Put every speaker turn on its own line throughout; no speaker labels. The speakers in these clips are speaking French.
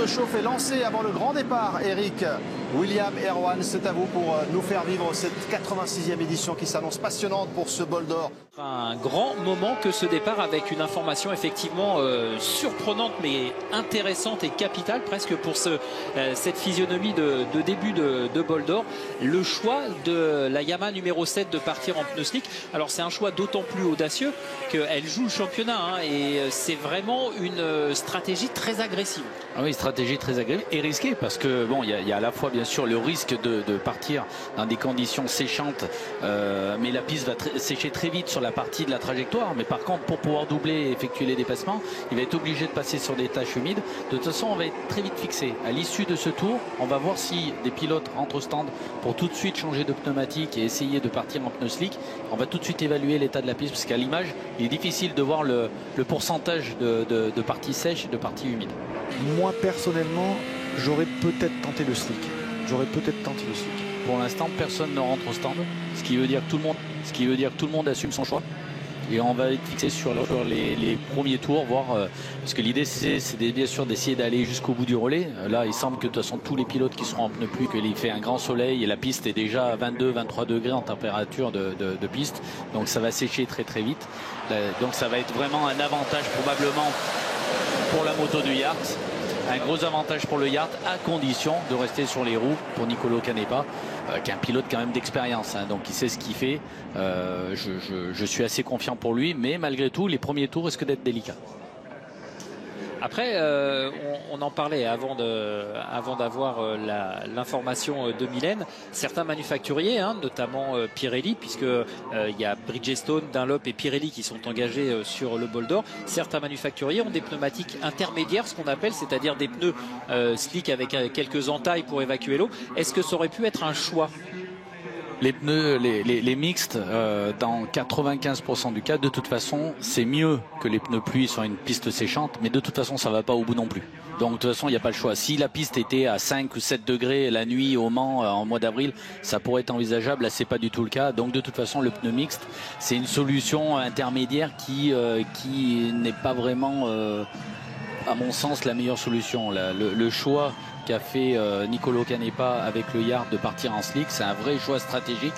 s'autochauffe et lancé avant le grand départ. Eric, William et Erwan, c'est à vous pour nous faire vivre cette 86e édition qui s'annonce passionnante pour ce bol d'or.
Un grand moment que ce départ avec une information effectivement surprenante mais intéressante et capitale presque pour cette physionomie de début de bol d'or. Le choix de la Yamaha numéro 7 de partir en pneu slick. Alors c'est un choix d'autant plus audacieux qu'elle joue le championnat et c'est vraiment une stratégie très agressive.
Ah oui, stratégie très agressive et risquée parce que bon, il y a à la fois bien sûr le risque de partir dans des conditions séchantes, mais la piste va sécher très vite sur la partie de la trajectoire. Mais par contre, pour pouvoir doubler et effectuer les dépassements, il va être obligé de passer sur des tâches humides. De toute façon, on va être très vite fixé. À l'issue de ce tour, on va voir si des pilotes rentrent au stand pour tout de suite changer de pneumatique et essayer de partir en pneu slick. On va tout de suite évaluer l'état de la piste parce qu'à l'image, il est difficile de voir le pourcentage de parties sèches et de parties humides.
Moi personnellement, j'aurais peut-être tenté le slick.
Pour l'instant, personne ne rentre au stand, ce qui veut dire que tout le monde assume son choix. Et on va être fixé sur les premiers tours, voir parce que l'idée c'est bien sûr d'essayer d'aller jusqu'au bout du relais. Là, il semble que de toute façon tous les pilotes qui seront en pneu pluie, qu'il fait un grand soleil et la piste est déjà à 22-23 degrés en température de piste, donc ça va sécher très très vite. Donc ça va être vraiment un avantage probablement pour la moto du Yart. Un gros avantage pour le Yart à condition de rester sur les roues pour Nicolo Canepa, qui est un pilote quand même d'expérience, donc il sait ce qu'il fait. Je suis assez confiant pour lui, mais malgré tout, les premiers tours risquent d'être délicats.
Après, on en parlait avant d'avoir l'information de Mylène. Certains manufacturiers, notamment Pirelli, puisque il y a Bridgestone, Dunlop et Pirelli qui sont engagés sur le bol d'or. Certains manufacturiers ont des pneumatiques intermédiaires, ce qu'on appelle, c'est-à-dire des pneus slick avec quelques entailles pour évacuer l'eau. Est-ce que ça aurait pu être un choix ?
Les pneus, les mixtes, dans 95% du cas, de toute façon, c'est mieux que les pneus pluie sur une piste séchante, mais de toute façon, ça va pas au bout non plus. Donc de toute façon, il n'y a pas le choix. Si la piste était à 5 ou 7 degrés la nuit au Mans en mois d'avril, ça pourrait être envisageable. Là, c'est pas du tout le cas. Donc de toute façon, le pneu mixte, c'est une solution intermédiaire qui n'est pas vraiment, à mon sens, la meilleure solution. Le choix qu'a fait Nicolo Canepa avec le Yard de partir en slick, c'est un vrai choix stratégique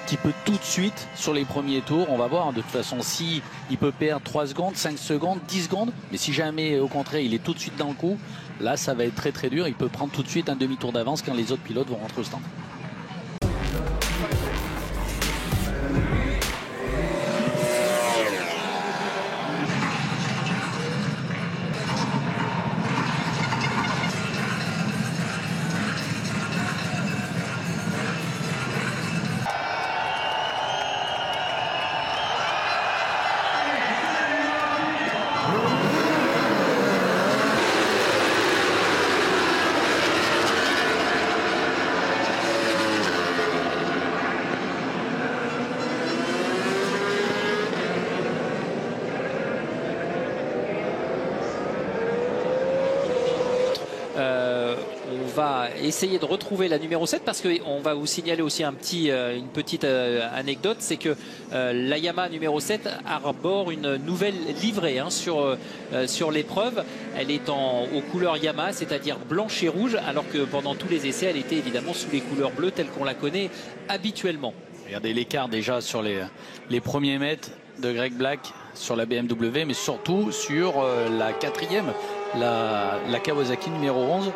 qui peut tout de suite, sur les premiers tours, on va voir de toute façon si il peut perdre 3 secondes, 5 secondes, 10 secondes, mais si jamais au contraire il est tout de suite dans le coup, là ça va être très très dur, il peut prendre tout de suite un demi-tour d'avance quand les autres pilotes vont rentrer au stand.
On va essayer de retrouver la numéro 7 parce qu'on va vous signaler aussi une petite anecdote, c'est que la Yamaha numéro 7 arbore une nouvelle livrée sur l'épreuve. Elle est aux couleurs Yamaha, c'est-à-dire blanche et rouge, alors que pendant tous les essais, elle était évidemment sous les couleurs bleues telles qu'on la connaît habituellement.
Regardez l'écart déjà sur les premiers mètres de Greg Black sur la BMW, mais surtout sur la quatrième, la Kawasaki numéro 11.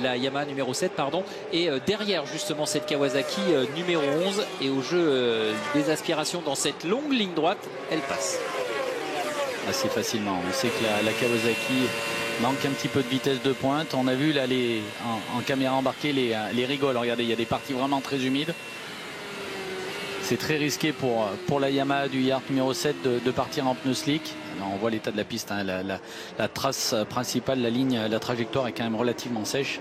La Yamaha numéro 7, pardon. Et derrière justement cette Kawasaki numéro 11, et au jeu des aspirations dans cette longue ligne droite, elle passe.
Assez facilement. On sait que la Kawasaki manque un petit peu de vitesse de pointe. On a vu là en caméra embarquée les rigoles. Regardez, il y a des parties vraiment très humides. C'est très risqué pour la Yamaha du Yard numéro 7 de partir en pneu slick. On voit l'état de la piste, la trace principale, la trajectoire est quand même relativement sèche.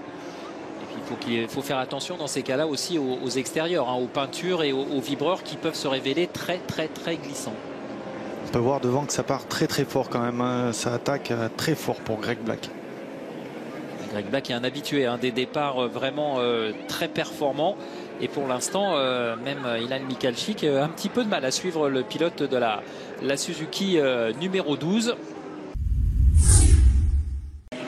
Et puis il faut faire attention dans ces cas-là aussi aux extérieurs, aux peintures et aux vibreurs qui peuvent se révéler très très très glissants.
On peut voir devant que ça part très très fort quand même, ça attaque très fort pour Greg Black.
Greg Black est un habitué des départs vraiment très performants. Et pour l'instant, même Ilan Michalczyk a un petit peu de mal à suivre le pilote de la Suzuki numéro 12.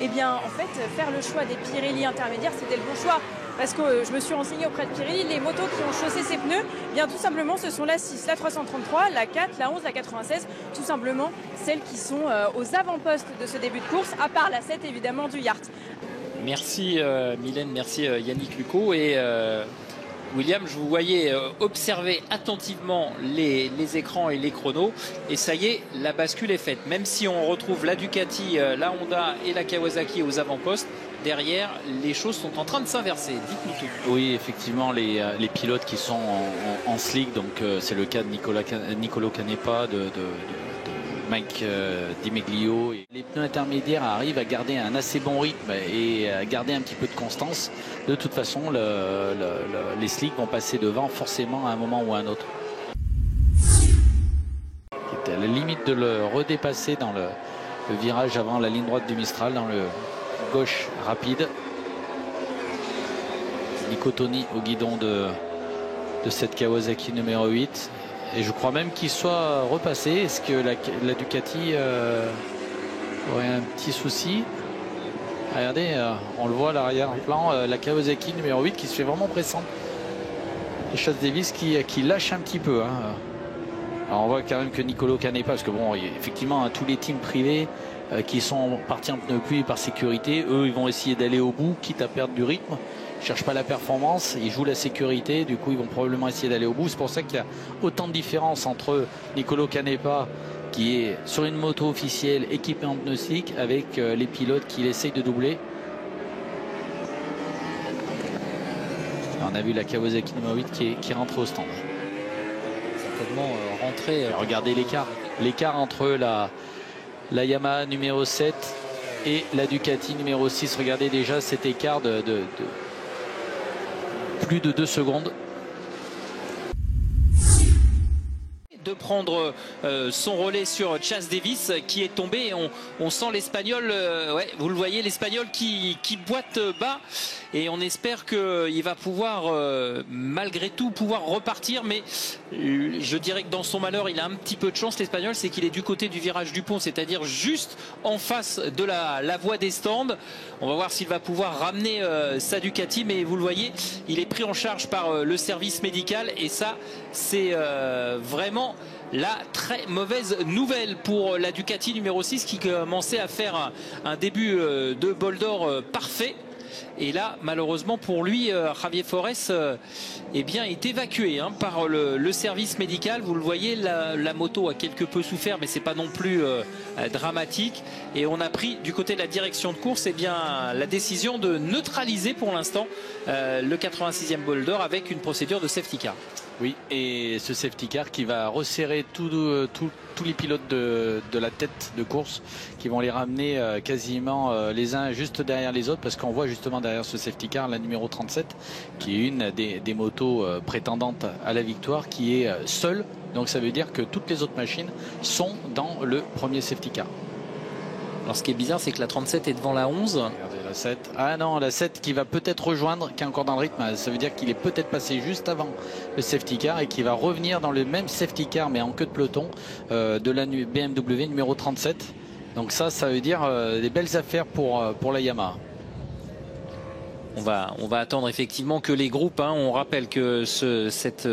eh bien en fait faire le choix des Pirelli intermédiaires c'était le bon choix. Parce que je me suis renseignée auprès de Pirelli, les motos qui ont chaussé ces pneus, eh bien tout simplement ce sont la 6, la 333, la 4, la 11, la 96, tout simplement celles qui sont aux avant-postes de ce début de course, à part la 7 évidemment du Yart.
Merci Mylène, merci Yannick Lucot et William, je vous voyais observer attentivement les écrans et les chronos et ça y est, la bascule est faite. Même si on retrouve la Ducati, la Honda et la Kawasaki aux avant-postes, derrière, les choses sont en train de s'inverser. Dites-nous tout.
Oui, effectivement, les pilotes qui sont en slick, donc c'est le cas de Nicolo Canepa, de Mike Di Meglio. Les pneus intermédiaires arrivent à garder un assez bon rythme et à garder un petit peu de constance. De toute façon, les slicks vont passer devant forcément à un moment ou à un autre. C'était à la limite de le redépasser dans le virage avant la ligne droite du Mistral, dans le gauche rapide. Nico Toni au guidon de cette Kawasaki numéro 8. Et je crois même qu'il soit repassé. Est-ce que la Ducati aurait un petit souci? Regardez, on le voit à l'arrière-plan, la Kawasaki numéro 8 qui se fait vraiment pressante. Et Chaz Davies qui lâche un petit peu. Hein. Alors on voit quand même que Nicolo Canepa, parce que bon, effectivement, tous les teams privés qui sont partis en pneus pluie par sécurité, eux, ils vont essayer d'aller au bout, quitte à perdre du rythme. Ils ne cherchent pas la performance, ils jouent la sécurité, du coup ils vont probablement essayer d'aller au bout. C'est pour ça qu'il y a autant de différence entre Nicolo Canepa qui est sur une moto officielle équipée en pneus slick avec les pilotes qui essayent de doubler. On a vu la Kawasaki numéro 8 qui rentre au stand.
Certainement rentrer.
Regardez l'écart entre la Yamaha numéro 7 et la Ducati numéro 6. Regardez déjà cet écart de plus de 2 secondes.
De prendre son relais sur Chaz Davies qui est tombé et on sent l'Espagnol, ouais, vous le voyez, l'Espagnol qui boite bas et on espère qu'il va pouvoir malgré tout pouvoir repartir, mais je dirais que dans son malheur il a un petit peu de chance, l'Espagnol, c'est qu'il est du côté du virage du pont, c'est-à-dire juste en face de la voie des stands. On va voir s'il va pouvoir ramener sa Ducati, mais vous le voyez, il est pris en charge par le service médical et ça c'est vraiment la très mauvaise nouvelle pour la Ducati numéro 6 qui commençait à faire un début de bol d'or parfait. Et là, malheureusement pour lui, Javier Forés eh bien, est évacué par le service médical. Vous le voyez, la moto a quelque peu souffert, mais c'est pas non plus dramatique. Et on a pris du côté de la direction de course eh bien, la décision de neutraliser pour l'instant le 86e bol d'or avec une procédure de safety car.
Oui, et ce safety car qui va resserrer tous les pilotes de la tête de course, qui vont les ramener quasiment les uns juste derrière les autres, parce qu'on voit justement derrière ce safety car la numéro 37, qui est une des motos prétendantes à la victoire, qui est seule. Donc ça veut dire que toutes les autres machines sont dans le premier safety car.
Alors ce qui est bizarre, c'est que la 37 est devant la 11.
Regardez la 7. Ah non, la 7 qui va peut-être rejoindre, qui est encore dans le rythme. Ça veut dire qu'il est peut-être passé juste avant le safety car et qui va revenir dans le même safety car, mais en queue de peloton, de la BMW numéro 37. Donc ça veut dire des belles affaires pour la Yamaha.
On va attendre effectivement que les groupes, on rappelle que cette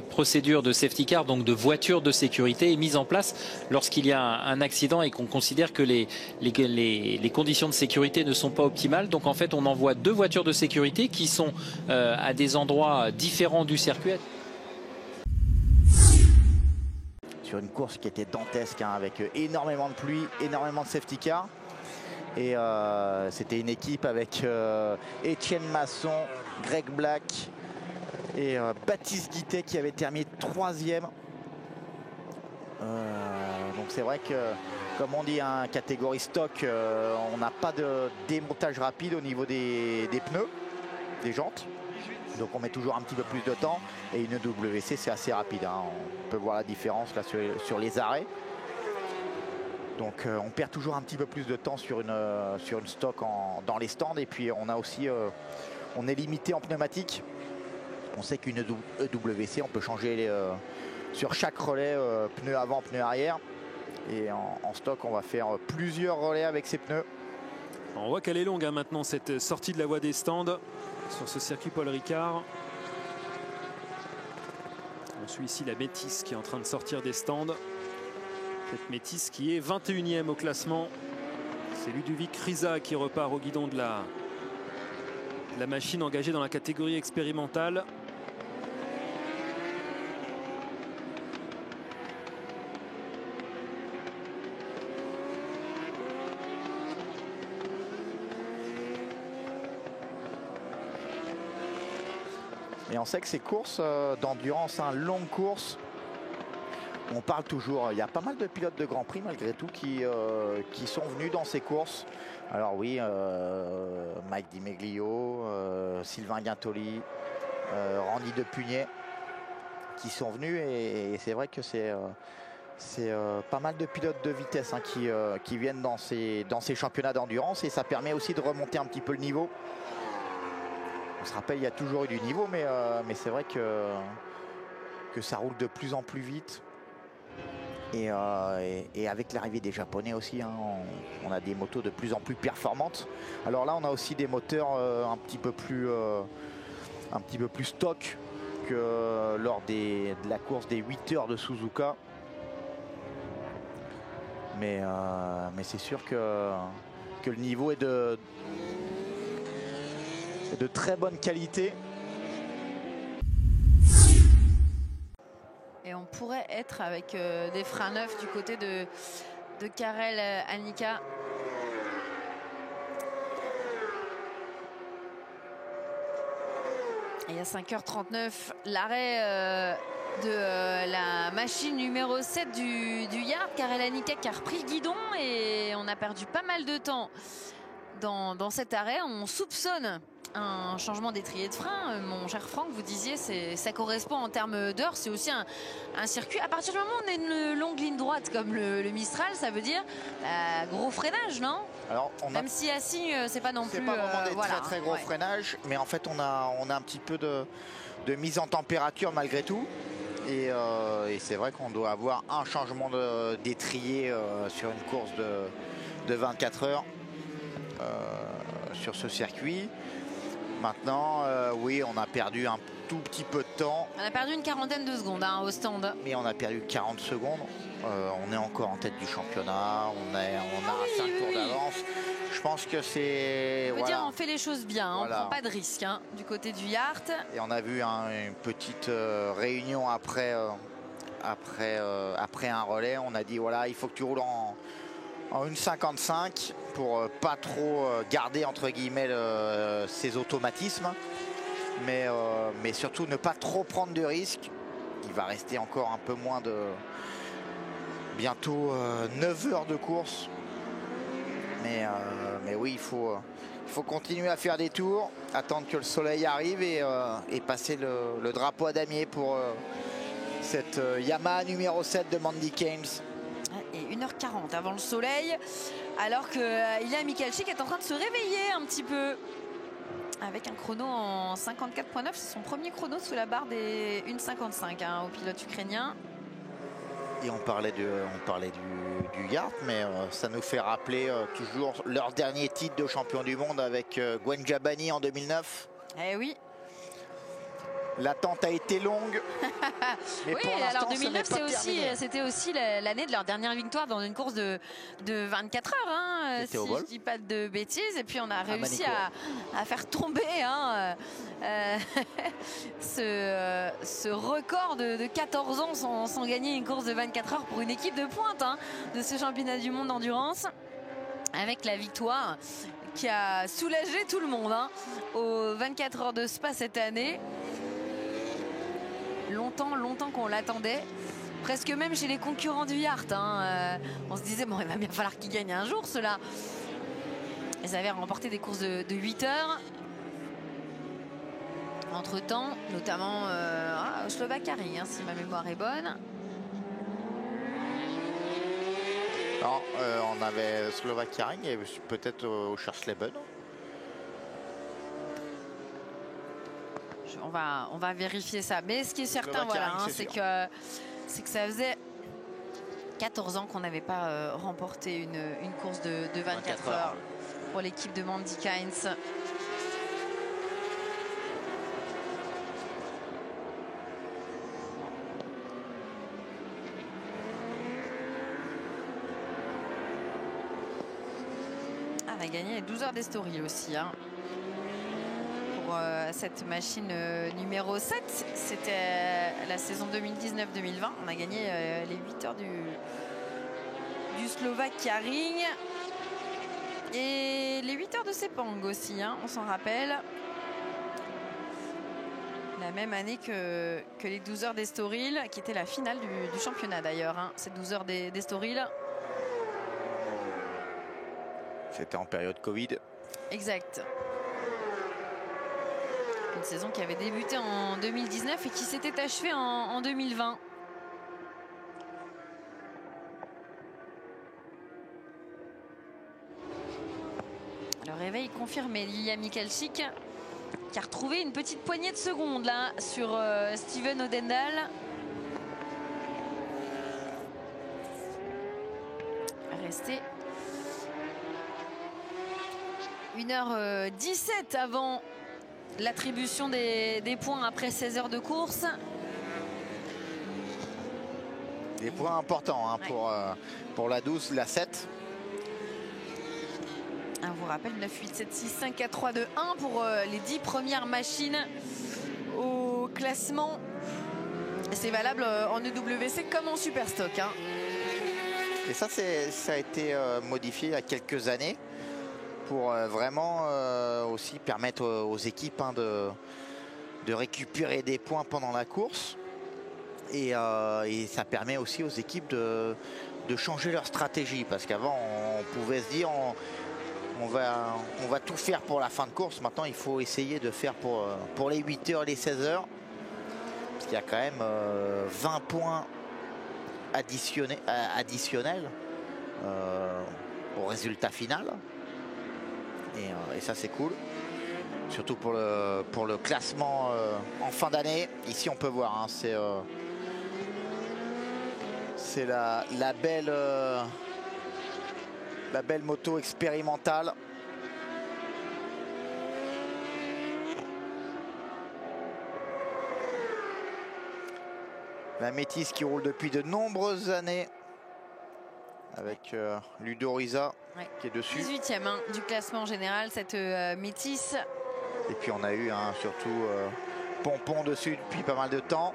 procédure de safety car, donc de voiture de sécurité, est mise en place lorsqu'il y a un accident et qu'on considère que les conditions de sécurité ne sont pas optimales. Donc en fait on envoie 2 voitures de sécurité qui sont à des endroits différents du circuit.
Sur une course qui était dantesque avec énormément de pluie, énormément de safety car. Et c'était une équipe avec Étienne Masson, Greg Black et Baptiste Guittet qui avait terminé 3e. Donc c'est vrai que, comme on dit, catégorie stock, on n'a pas de démontage rapide au niveau des pneus, des jantes. Donc on met toujours un petit peu plus de temps. Et une WC, c'est assez rapide. On peut voir la différence là sur les arrêts. Donc on perd toujours un petit peu plus de temps sur une stock dans les stands. Et puis on a aussi, on est limité en pneumatique. On sait qu'une EWC, on peut changer sur chaque relais pneu avant, pneu arrière. Et en stock, on va faire plusieurs relais avec ces pneus.
On voit qu'elle est longue hein, maintenant, cette sortie de la voie des stands sur ce circuit Paul Ricard. On suit ici la Métis qui est en train de sortir des stands. Cette Métis qui est 21e au classement. C'est Ludovic Riza qui repart au guidon de la machine engagée dans la catégorie expérimentale.
Et on sait que ces courses d'endurance, longues courses, on parle toujours, il y a pas mal de pilotes de Grand Prix malgré tout qui sont venus dans ces courses. Alors oui, Mike Di Meglio, Sylvain Guintoli, Randy Depugnet qui sont venus et c'est vrai que c'est pas mal de pilotes de vitesse qui viennent dans ces championnats d'endurance et ça permet aussi de remonter un petit peu le niveau. On se rappelle, il y a toujours eu du niveau, mais c'est vrai que ça roule de plus en plus vite. Et avec l'arrivée des Japonais aussi, on a des motos de plus en plus performantes. Alors là, on a aussi des moteurs un petit peu plus stock que lors de la course des 8 heures de Suzuka. Mais c'est sûr que le niveau est de très bonne qualité.
Et on pourrait être avec des freins neufs du côté de Karel Annika. Et à 5h39, l'arrêt de la machine numéro 7 du Yard. Karel Annika qui a repris le guidon et on a perdu pas mal de temps dans cet arrêt. On soupçonne un changement d'étrier de frein. Mon cher Franck, vous disiez ça correspond en termes d'heures, c'est aussi un circuit. À partir du moment où on a une longue ligne droite comme le Mistral, ça veut dire gros freinage, non?
Alors,
même si assis, c'est pas non plus.
C'est pas vraiment des très gros freinages, mais en fait on a un petit peu de mise en température malgré tout. Et c'est vrai qu'on doit avoir un changement d'étrier sur une course de 24 heures sur ce circuit. Maintenant, oui, on a perdu un tout petit peu de temps.
On a perdu une quarantaine de secondes au stand.
Mais on a perdu 40 secondes. On est encore en tête du championnat. On a 5 tours d'avance. Je pense que c'est...
On peut dire on fait les choses bien. On ne prend pas de risque du côté du Yard.
Et on a vu une petite réunion après un relais. On a dit, voilà, il faut que tu roules en 1,55 pour pas trop garder entre guillemets ses automatismes, mais surtout ne pas trop prendre de risques. Il va rester encore un peu moins de bientôt 9 heures de course, mais oui, il faut continuer à faire des tours, attendre que le soleil arrive et passer le drapeau à damier pour cette Yamaha numéro 7 de Mandy Keynes.
Et 1h40 avant le soleil, alors que Ilya Michalczyk est en train de se réveiller un petit peu avec un chrono en 54.9. C'est son premier chrono sous la barre des 1,55 au pilote ukrainien.
Et on parlait du Yard, mais ça nous fait rappeler toujours leur dernier titre de champion du monde avec Gwen Jabani en 2009.
Eh oui.
L'attente a été longue. Mais
oui, alors 2009, c'était aussi l'année de leur dernière victoire dans une course de 24 heures. Si je dis pas de bêtises. Et puis on a réussi à faire tomber ce record de 14 ans sans gagner une course de 24 heures pour une équipe de pointe de ce championnat du monde d'endurance. Avec la victoire qui a soulagé tout le monde aux 24 heures de Spa cette année. Longtemps qu'on l'attendait, presque même chez les concurrents du Yard. On se disait, bon, il va bien falloir qu'ils gagnent un jour, ceux-là. Ils avaient remporté des courses de 8 heures. Entre-temps, notamment Slovaquie, si ma mémoire est bonne.
Non, on avait Slovaquie et peut-être au Schersleben.
On va vérifier ça. Mais ce qui est certain, c'est que ça faisait 14 ans qu'on n'avait pas remporté une course de 24 heures. pour l'équipe de Mandy Kynes. On a gagné les 12 heures d'Estoril aussi. Hein. Pour cette machine numéro 7, c'était la saison 2019-2020. On a gagné les 8 heures du Slovaque Karing. Et les 8 heures de Sepang aussi, hein, on s'en rappelle. La même année que les 12 heures d'Estoril, qui était la finale du championnat d'ailleurs. Hein, ces 12 heures d'Estoril.
C'était en période Covid.
Exact. Une saison qui avait débuté en 2019 et qui s'était achevée en 2020. Le réveil confirmé, Lilia Mikalchik qui a retrouvé une petite poignée de secondes là sur Steven Odendal. Resté 1h17 avant l'attribution des points après 16 heures de course.
Des points importants hein, ouais. Pour la 12, la 7.
On vous rappelle 9, 8, 7, 6, 5, 4, 3, 2, 1 pour les 10 premières machines au classement. C'est valable en EWC comme en Superstock. Hein.
Et ça a été modifié il y a quelques années pour vraiment aussi permettre aux équipes hein, de récupérer des points pendant la course. Et ça permet aussi aux équipes de changer leur stratégie. Parce qu'avant, on pouvait se dire on va tout faire pour la fin de course. Maintenant, il faut essayer de faire pour les 8 heures, les 16 heures. Parce qu'il y a quand même 20 points additionnels au résultat final. Et ça, c'est cool. Surtout pour le classement en fin d'année. Ici, on peut voir, hein, c'est la belle moto expérimentale. La Métis qui roule depuis de nombreuses années avec Ludo Riza ouais. Qui est dessus.
18e hein, du classement général, cette Métis.
Et puis on a eu hein, surtout Pompon dessus depuis pas mal de temps.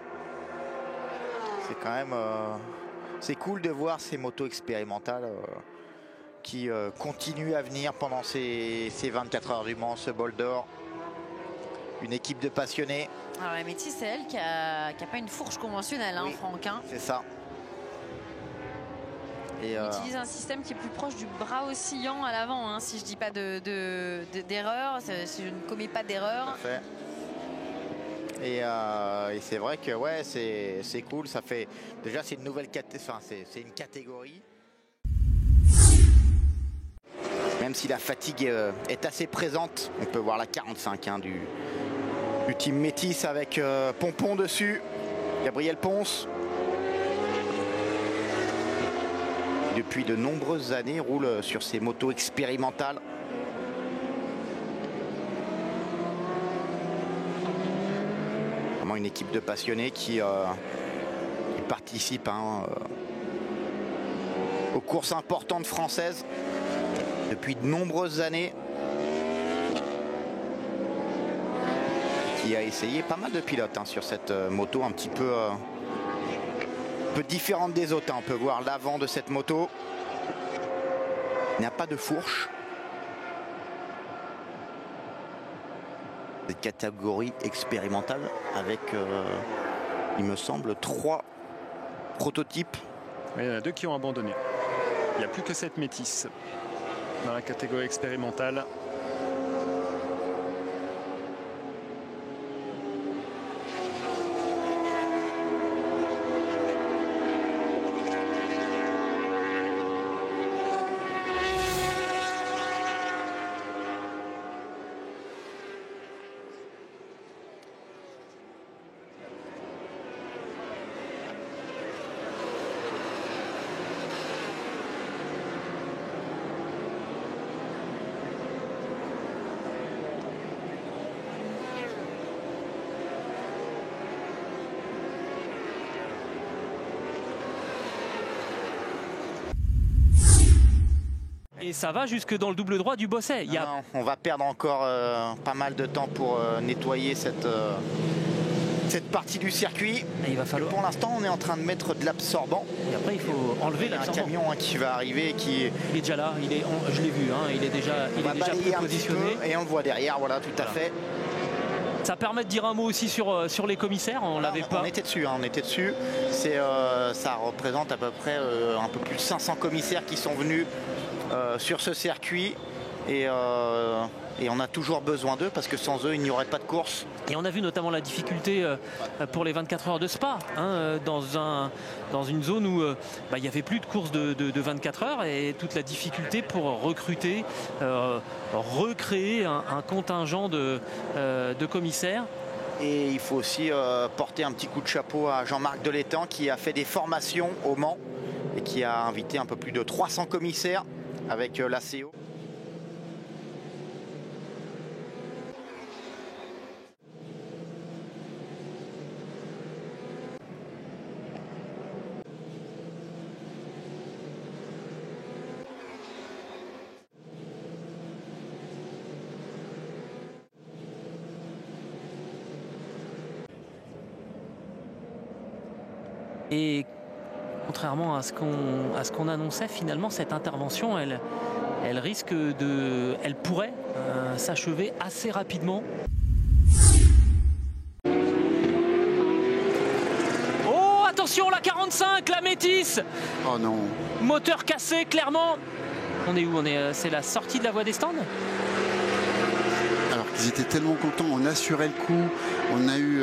C'est quand même c'est cool de voir ces motos expérimentales qui continuent à venir pendant ces 24 heures du Mans, ce bol d'or. Une équipe de passionnés.
Alors la Métis, c'est elle qui a pas une fourche conventionnelle, hein, oui, Franck. Hein.
C'est ça.
Et on utilise un système qui est plus proche du bras oscillant à l'avant, hein, si je dis pas d'erreur, si je ne commets pas d'erreur.
Et c'est vrai que ouais, c'est cool. Ça fait déjà c'est une nouvelle c'est une catégorie. Même si la fatigue est assez présente, on peut voir la 45 hein, du team Métis avec Pompon dessus, Gabriel Ponce. Depuis de nombreuses années, roule sur ces motos expérimentales. Vraiment une équipe de passionnés qui participe hein, aux courses importantes françaises depuis de nombreuses années. Qui a essayé pas mal de pilotes hein, sur cette moto un petit peu différente des autres. Hein. On peut voir l'avant de cette moto. Il n'y a pas de fourche. Cette catégorie expérimentale avec, il me semble, 3 prototypes.
Il y en a 2 qui ont abandonné. Il n'y a plus que cette Métis dans la catégorie expérimentale.
Et ça va jusque dans le double droit du Bosset.
Non, on va perdre encore pas mal de temps pour nettoyer cette partie du circuit.
Et il va falloir...
Pour l'instant, on est en train de mettre de l'absorbant.
Et après, il faut enlever l'absorbant.
Un camion qui va arriver,
il est déjà là. Je l'ai vu. Il est déjà positionné.
Et on le voit derrière. Voilà, tout à fait.
Ça permet de dire un mot aussi sur les commissaires. On l'avait pas.
On était dessus. Ça représente à peu près un peu plus de 500 commissaires qui sont venus sur ce circuit. Et on a toujours besoin d'eux parce que sans eux, il n'y aurait pas de course.
Et on a vu notamment la difficulté pour les 24 heures de Spa, dans une zone où il n'y avait plus de course de 24 heures et toute la difficulté pour recruter, recréer un contingent de commissaires.
Et il faut aussi porter un petit coup de chapeau à Jean-Marc Delétang qui a fait des formations au Mans et qui a invité un peu plus de 300 commissaires avec l'ACO.
Et contrairement à ce qu'on annonçait, finalement, cette intervention, elle pourrait s'achever assez rapidement. Oh, attention, la 45, la Métis.
Oh non.
Moteur cassé, clairement. On est où? C'est la sortie de la voie des stands?
Alors qu'ils étaient tellement contents, on assurait le coup, on a eu...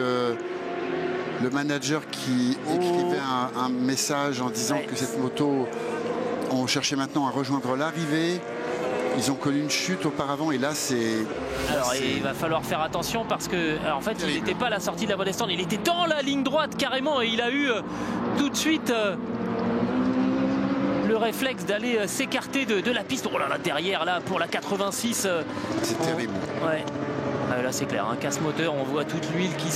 le manager qui écrivait un message en disant que cette moto, on cherchait maintenant à rejoindre l'arrivée. Ils ont connu une chute auparavant et là c'est...
Alors il va falloir faire attention parce que en fait il n'était pas à la sortie de la voie des stands, il était dans la ligne droite carrément et il a eu tout de suite le réflexe d'aller s'écarter de la piste. Oh là là, derrière là pour la 86.
C'est terrible.
Ouais. Là c'est clair, un casse-moteur, on voit toute l'huile qui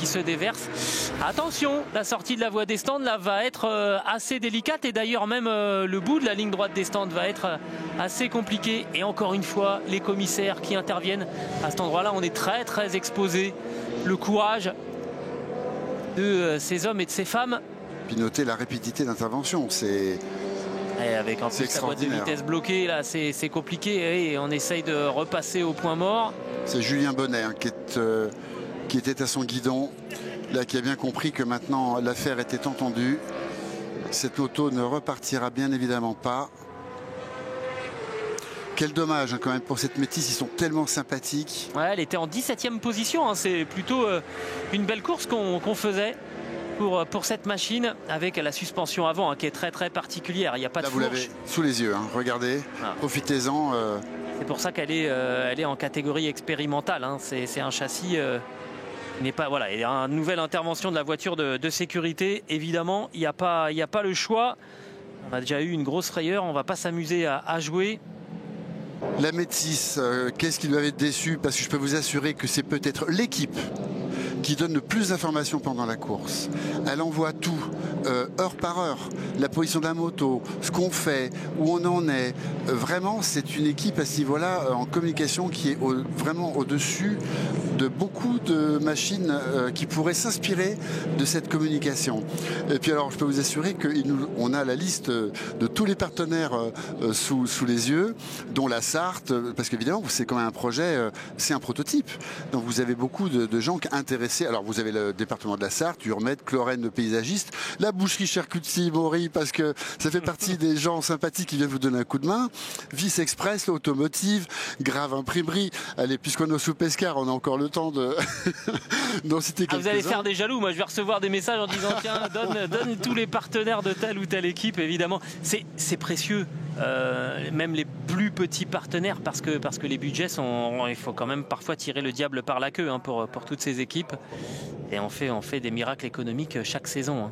se déverse. Attention, la sortie de la voie des stands là va être assez délicate et d'ailleurs même le bout de la ligne droite des stands va être assez compliqué. Et encore une fois, les commissaires qui interviennent à cet endroit-là, on est très très exposé. Le courage de ces hommes et de ces femmes.
Puis notez la rapidité d'intervention, c'est...
Et avec en plus la boîte de vitesse bloquée, là c'est compliqué et on essaye de repasser au point mort.
C'est Julien Bonnet qui était à son guidon, là, qui a bien compris que maintenant l'affaire était entendue. Cette moto ne repartira bien évidemment pas. Quel dommage quand même pour cette Métis, ils sont tellement sympathiques.
Ouais, elle était en 17e position, c'est plutôt une belle course qu'on faisait. Pour cette machine avec la suspension avant qui est très très particulière. Il n'y a pas de fourche.
Vous l'avez sous les yeux, regardez, profitez-en.
C'est pour ça qu'elle est en catégorie expérimentale. C'est un châssis qui n'est pas... Voilà, il y a une nouvelle intervention de la voiture de sécurité. Évidemment, il n'y a pas le choix. On a déjà eu une grosse frayeur, on ne va pas s'amuser à jouer.
La Métis, qu'est-ce qui lui avait déçu? Parce que je peux vous assurer que c'est peut-être l'équipe qui donne le plus d'informations pendant la course. Elle envoie tout, heure par heure, la position de la moto, ce qu'on fait, où on en est. Vraiment, c'est une équipe à ce niveau-là en communication qui est vraiment au-dessus de beaucoup de machines qui pourraient s'inspirer de cette communication. Et puis alors, je peux vous assurer qu'on a la liste de tous les partenaires sous les yeux, dont la Sarthe, parce qu'évidemment, c'est quand même un projet, c'est un prototype. Donc vous avez beaucoup de gens intéressés. Alors vous avez le département de la Sarthe, Urmette, Clorène, le paysagiste, la boucherie charcuterie Maury, parce que ça fait partie des gens sympathiques qui viennent vous donner un coup de main. Vice Express, l'automotive, Grave Imprimerie. Allez, puisqu'on est au Soupescar, on a encore le temps d'en citer quelques-uns.
Vous allez faire des jaloux. Moi, je vais recevoir des messages en disant tiens, donne tous les partenaires de telle ou telle équipe. Évidemment, c'est précieux. Même les plus petits partenaires parce que les budgets il faut quand même parfois tirer le diable par la queue pour toutes ces équipes et on fait des miracles économiques chaque saison.